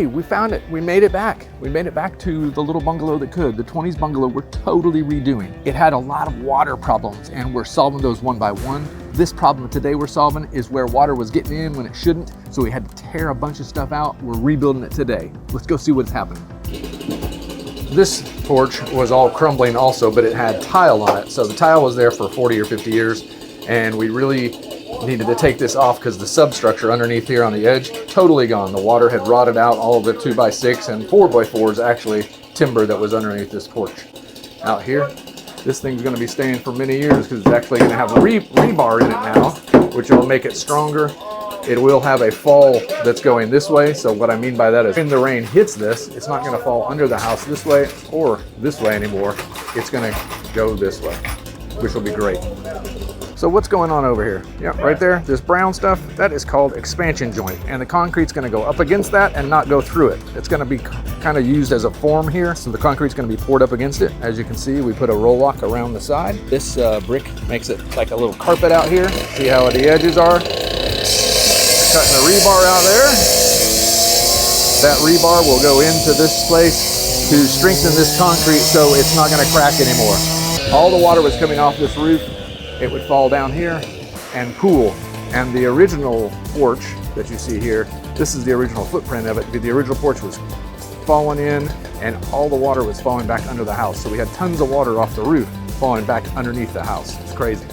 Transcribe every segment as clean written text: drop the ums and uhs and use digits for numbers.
hey, we found it. We made it back. We made it back to the little bungalow that could. The 20s bungalow we're totally redoing. It had a lot of water problems and we're solving those one by one. This problem today we're solving is where water was getting in when it shouldn't. So we had to tear a bunch of stuff out. We're rebuilding it today. Let's go see what's happening. This porch was all crumbling also, but it had tile on it. So the tile was there for 40 or 50 years. And we really needed to take this off because the substructure underneath here on the edge, totally gone. The water had rotted out all of the 2x6 and 4x4s actually timber that was underneath this porch. Out here, this thing's going to be staying for many years because it's actually going to have rebar in it now, which will make it stronger. It will have a fall that's going this way. So what I mean by that is when the rain hits this, it's not going to fall under the house this way or this way anymore. It's going to go this way, which will be great. So what's going on over here? Yeah, right there, this brown stuff, that is called expansion joint. And the concrete's gonna go up against that and not go through it. It's gonna be kind of used as a form here. So the concrete's gonna be poured up against it. As you can see, we put a roll lock around the side. This brick makes it like a little carpet out here. See how the edges are? Cutting the rebar out there. That rebar will go into this place to strengthen this concrete so it's not gonna crack anymore. All the water was coming off this roof. It would fall down here and pool. And the original porch that you see here, this is the original footprint of it. The original porch was falling in and all the water was falling back under the house. So we had tons of water off the roof falling back underneath the house. It's crazy.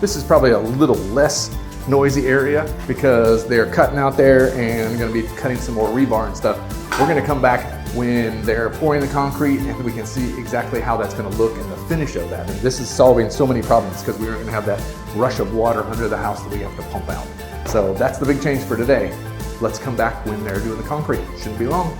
This is probably a little less noisy area because they're cutting out there and gonna be cutting some more rebar and stuff. We're gonna come back when they're pouring the concrete and we can see exactly how that's gonna look and the finish of that. And this is solving so many problems because we aren't gonna have that rush of water under the house that we have to pump out. So that's the big change for today. Let's come back when they're doing the concrete. Shouldn't be long.